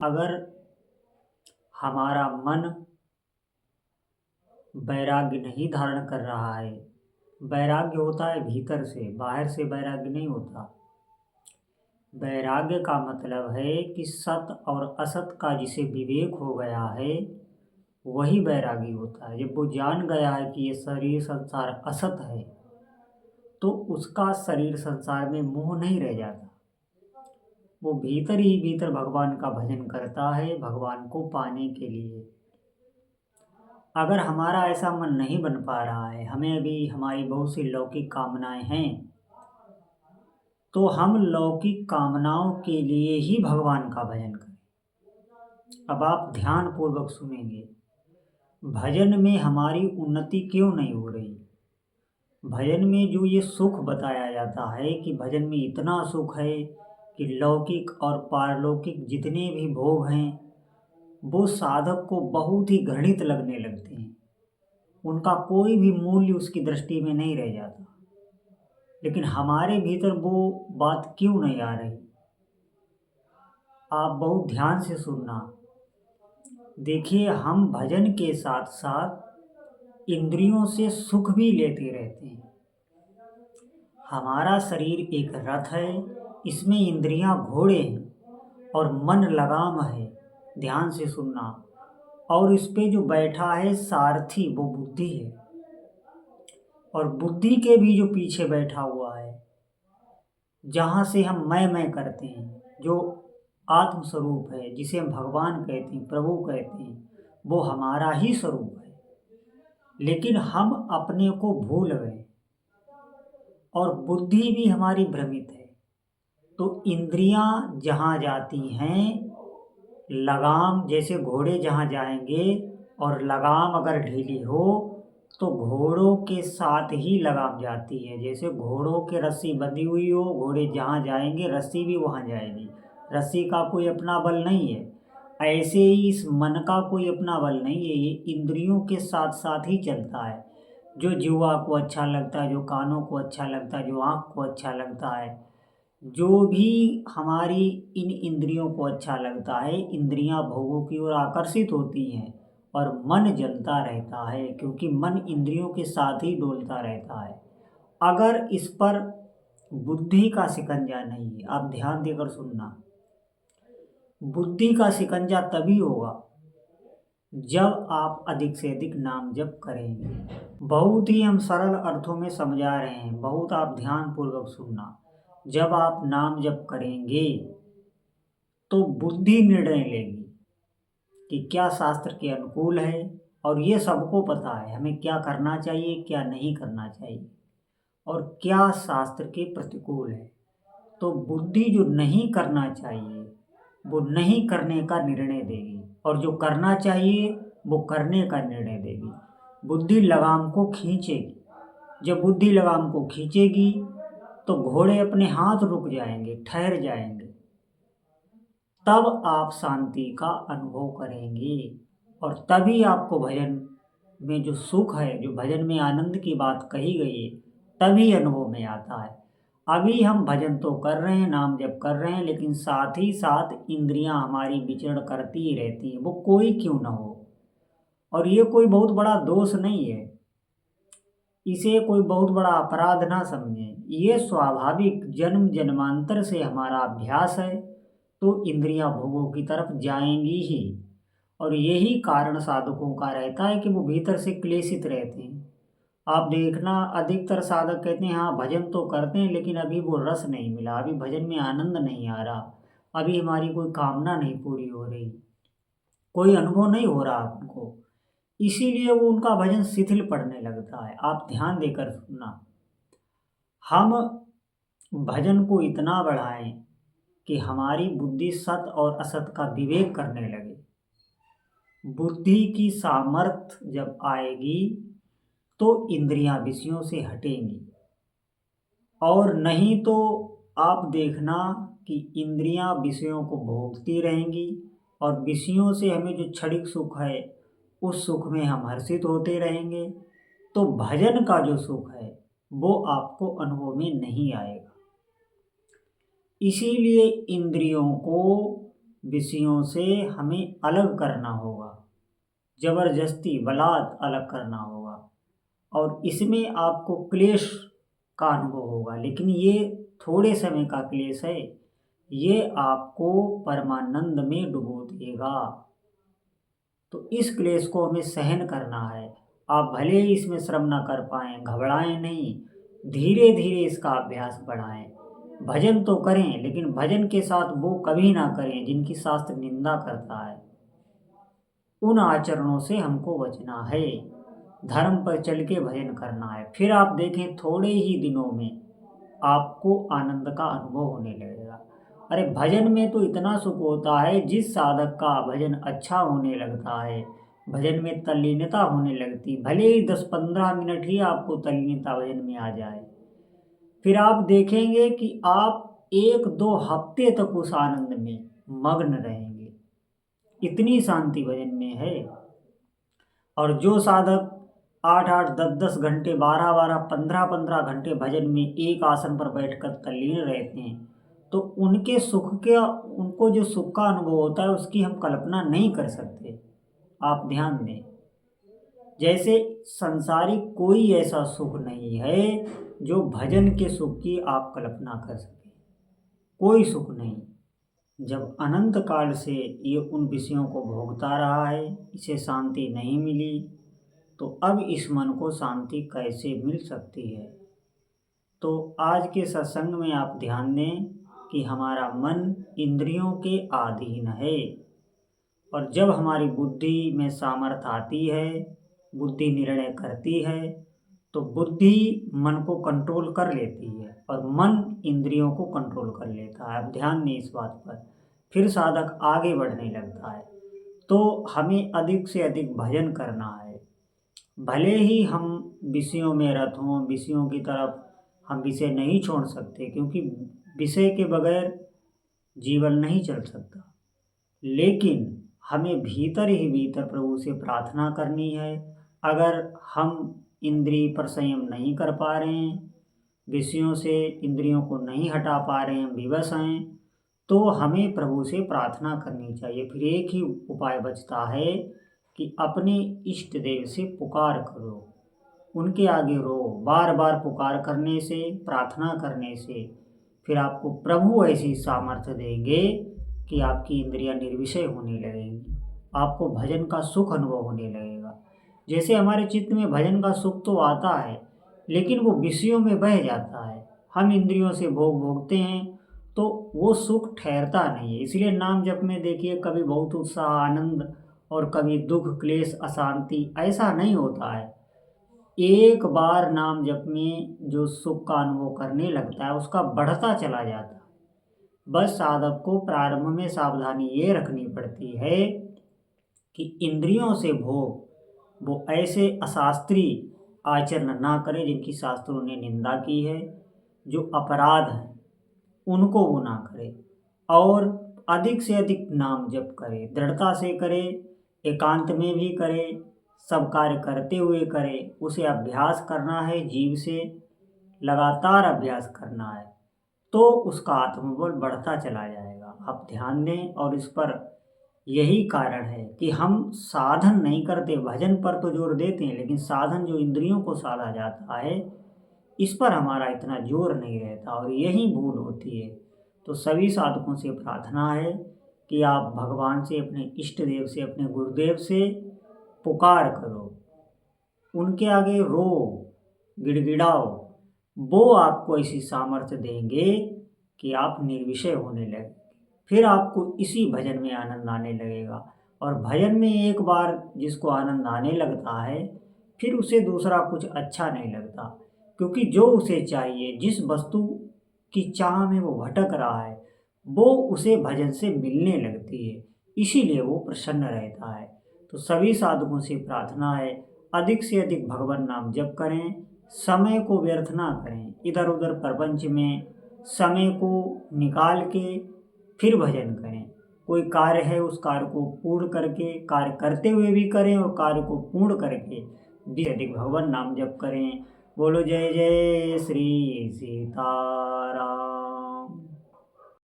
अगर हमारा मन वैराग्य नहीं धारण कर रहा है, वैराग्य होता है भीतर से, बाहर से वैराग्य नहीं होता। वैराग्य का मतलब है कि सत और असत का जिसे विवेक हो गया है वही वैरागी होता है। जब वो जान गया है कि ये शरीर संसार असत है तो उसका शरीर संसार में मोह नहीं रह जाता। वो भीतर ही भीतर भगवान का भजन करता है भगवान को पाने के लिए। अगर हमारा ऐसा मन नहीं बन पा रहा है, हमें अभी हमारी बहुत सी लौकिक कामनाएं हैं, तो हम लौकिक कामनाओं के लिए ही भगवान का भजन करें। अब आप ध्यान पूर्वक सुनेंगे, भजन में हमारी उन्नति क्यों नहीं हो रही। भजन में जो ये सुख बताया जाता है कि भजन में इतना सुख है कि लौकिक और पारलौकिक जितने भी भोग हैं वो साधक को बहुत ही घृणित लगने लगते हैं, उनका कोई भी मूल्य उसकी दृष्टि में नहीं रह जाता। लेकिन हमारे भीतर वो बात क्यों नहीं आ रही, आप बहुत ध्यान से सुनना। देखिए, हम भजन के साथ साथ इंद्रियों से सुख भी लेते रहते हैं। हमारा शरीर एक रथ है, इसमें इंद्रियां घोड़े हैं और मन लगाम है। ध्यान से सुनना। और इस पे जो बैठा है सारथी वो बुद्धि है, और बुद्धि के भी जो पीछे बैठा हुआ है, जहाँ से हम मैं करते हैं, जो आत्म स्वरूप है, जिसे हम भगवान कहते हैं, प्रभु कहते हैं, वो हमारा ही स्वरूप है। लेकिन हम अपने को भूल गए और बुद्धि भी हमारी भ्रमित है। तो इंद्रियां जहाँ जाती हैं, लगाम जैसे घोड़े जहाँ जाएंगे और लगाम अगर ढीली हो तो घोड़ों के साथ ही लगाम जाती है। जैसे घोड़ों के रस्सी बंधी हुई हो, घोड़े जहाँ जाएंगे रस्सी भी वहाँ जाएगी। रस्सी का कोई अपना बल नहीं है, ऐसे ही इस मन का कोई अपना बल नहीं है, ये इंद्रियों के साथ साथ ही चलता है। जो जीवा को अच्छा लगता है, जो कानों को अच्छा लगता है, जो आँख को अच्छा लगता है, जो भी हमारी इन इंद्रियों को अच्छा लगता है, इंद्रियां भोगों की ओर आकर्षित होती हैं और मन जलता रहता है, क्योंकि मन इंद्रियों के साथ ही डोलता रहता है। अगर इस पर बुद्धि का शिकंजा नहीं है, आप ध्यान देकर सुनना, बुद्धि का शिकंजा तभी होगा जब आप अधिक से अधिक नाम जप करेंगे। बहुत ही हम सरल अर्थों में समझा रहे हैं, बहुत आप ध्यान पूर्वक सुनना। जब आप नाम जप करेंगे तो बुद्धि निर्णय लेगी कि क्या शास्त्र के अनुकूल है, और ये सबको पता है हमें क्या करना चाहिए क्या नहीं करना चाहिए, और क्या शास्त्र के प्रतिकूल है। तो बुद्धि जो नहीं करना चाहिए वो नहीं करने का निर्णय देगी, और जो करना चाहिए वो करने का निर्णय देगी। बुद्धि लगाम को खींचेगी। जब बुद्धि लगाम को खींचेगी तो घोड़े अपने हाथ रुक जाएंगे, ठहर जाएंगे, तब आप शांति का अनुभव करेंगे। और तभी आपको भजन में जो सुख है, जो भजन में आनंद की बात कही गई है, तभी अनुभव में आता है। अभी हम भजन तो कर रहे हैं, नाम जप कर रहे हैं, लेकिन साथ ही साथ इंद्रियां हमारी विचरण करती ही रहती हैं, वो कोई क्यों ना हो। और ये कोई बहुत बड़ा दोष नहीं है, इसे कोई बहुत बड़ा अपराध ना समझें। ये स्वाभाविक जन्म जन्मांतर से हमारा अभ्यास है, तो इंद्रियां भोगों की तरफ जाएंगी ही। और यही कारण साधकों का रहता है कि वो भीतर से क्लेशित रहते हैं। आप देखना, अधिकतर साधक कहते हैं हाँ भजन तो करते हैं लेकिन अभी वो रस नहीं मिला, अभी भजन में आनंद नहीं आ रहा, अभी हमारी कोई कामना नहीं पूरी हो रही, कोई अनुभव नहीं हो रहा हमको, इसीलिए वो उनका भजन शिथिल पड़ने लगता है। आप ध्यान देकर सुनना, हम भजन को इतना बढ़ाएं कि हमारी बुद्धि सत और असत का विवेक करने लगे। बुद्धि की सामर्थ्य जब आएगी तो इंद्रियां विषयों से हटेंगी, और नहीं तो आप देखना कि इंद्रियां विषयों को भोगती रहेंगी, और विषयों से हमें जो क्षणिक सुख है उस सुख में हम हर्षित होते रहेंगे। तो भजन का जो सुख है वो आपको अनुभव में नहीं आएगा। इसीलिए इंद्रियों को विषयों से हमें अलग करना होगा, जबरदस्ती बलात् अलग करना होगा, और इसमें आपको क्लेश का अनुभव होगा। लेकिन ये थोड़े समय का क्लेश है, ये आपको परमानंद में डुबो देगा। तो इस क्लेश को हमें सहन करना है। आप भले ही इसमें श्रम ना कर पाएँ, घबराएं नहीं, धीरे धीरे इसका अभ्यास बढ़ाएं। भजन तो करें, लेकिन भजन के साथ वो कभी ना करें जिनकी शास्त्र निंदा करता है। उन आचरणों से हमको बचना है, धर्म पर चल के भजन करना है। फिर आप देखें, थोड़े ही दिनों में आपको आनंद का अनुभव होने लगेगा। अरे भजन में तो इतना सुख होता है, जिस साधक का भजन अच्छा होने लगता है, भजन में तल्लीनता होने लगती, भले ही 10-15 मिनट ही आपको तल्लीनता भजन में आ जाए, फिर आप देखेंगे कि आप 1-2 हफ्ते तक उस आनंद में मग्न रहेंगे। इतनी शांति भजन में है। और जो साधक 8-8, 10-10 घंटे, 12-12, 15-15 घंटे भजन में एक आसन पर बैठकर तल्लीन रहते हैं, तो उनके सुख के उनको जो सुख का अनुभव होता है उसकी हम कल्पना नहीं कर सकते। आप ध्यान दें, जैसे संसारिक कोई ऐसा सुख नहीं है जो भजन के सुख की आप कल्पना कर सकें। कोई सुख नहीं। जब अनंत काल से ये उन विषयों को भोगता रहा है, इसे शांति नहीं मिली, तो अब इस मन को शांति कैसे मिल सकती है। तो आज के सत्संग में आप ध्यान दें कि हमारा मन इंद्रियों के अधीन है, और जब हमारी बुद्धि में सामर्थ्य आती है, बुद्धि निर्णय करती है, तो बुद्धि मन को कंट्रोल कर लेती है और मन इंद्रियों को कंट्रोल कर लेता है। अब ध्यान दें इस बात पर। फिर साधक आगे बढ़ने लगता है। तो हमें अधिक से अधिक भजन करना है। भले ही हम विषयों में रत हों, विषयों की तरफ हम विषय नहीं छोड़ सकते, क्योंकि विषय के बगैर जीवन नहीं चल सकता, लेकिन हमें भीतर ही भीतर प्रभु से प्रार्थना करनी है। अगर हम इंद्रिय पर संयम नहीं कर पा रहे हैं, विषयों से इंद्रियों को नहीं हटा पा रहे हैं, विवश हैं, तो हमें प्रभु से प्रार्थना करनी चाहिए। फिर एक ही उपाय बचता है कि अपने इष्ट देव से पुकार करो, उनके आगे रो। बार बार पुकार करने से, प्रार्थना करने से फिर आपको प्रभु ऐसी सामर्थ्य देंगे कि आपकी इंद्रियां निर्विषय होने लगेंगी, आपको भजन का सुख अनुभव होने लगेगा। जैसे हमारे चित्त में भजन का सुख तो आता है, लेकिन वो विषयों में बह जाता है। हम इंद्रियों से भोगते हैं तो वो सुख ठहरता नहीं है। इसलिए नाम जप में देखिए, कभी बहुत उत्साह, आनंद, और कभी दुख, क्लेश, अशांति, ऐसा नहीं होता है। एक बार नाम जप में जो सुख का अनुभव करने लगता है, उसका बढ़ता चला जाता है। बस साधक को प्रारंभ में सावधानी ये रखनी पड़ती है कि इंद्रियों से भोग वो ऐसे अशास्त्रीय आचरण ना करे जिनकी शास्त्रों ने निंदा की है, जो अपराध हैं उनको वो ना करे, और अधिक से अधिक नाम जप करे, दृढ़ता से करे, एकांत में भी करे, सब कार्य करते हुए करे। उसे अभ्यास करना है, जीव से लगातार अभ्यास करना है, तो उसका आत्मबल बढ़ता चला जाएगा। आप ध्यान दें, और इस पर यही कारण है कि हम साधन नहीं करते। भजन पर तो जोर देते हैं, लेकिन साधन जो इंद्रियों को साधा जाता है, इस पर हमारा इतना जोर नहीं रहता, और यही भूल होती है। तो सभी साधकों से प्रार्थना है कि आप भगवान से, अपने इष्ट देव से, अपने गुरुदेव से पुकार करो, उनके आगे रो, गिड़गिड़ाओ। वो आपको ऐसी सामर्थ्य देंगे कि आप निर्विषय होने लगे। फिर आपको इसी भजन में आनंद आने लगेगा। और भजन में एक बार जिसको आनंद आने लगता है, फिर उसे दूसरा कुछ अच्छा नहीं लगता, क्योंकि जो उसे चाहिए, जिस वस्तु की चाह में वो भटक रहा है, वो उसे भजन से मिलने लगती है, इसीलिए वो प्रसन्न रहता है। तो सभी साधकों से प्रार्थना है, अधिक से अधिक भगवान नाम जप करें, समय को व्यर्थ ना करें इधर उधर प्रपंच में। समय को निकाल के फिर भजन करें। कोई कार्य है, उस कार्य को पूर्ण करके, कार्य करते हुए भी करें, और कार्य को पूर्ण करके भी अधिक भगवान नाम जप करें। बोलो जय जय श्री सीताराम।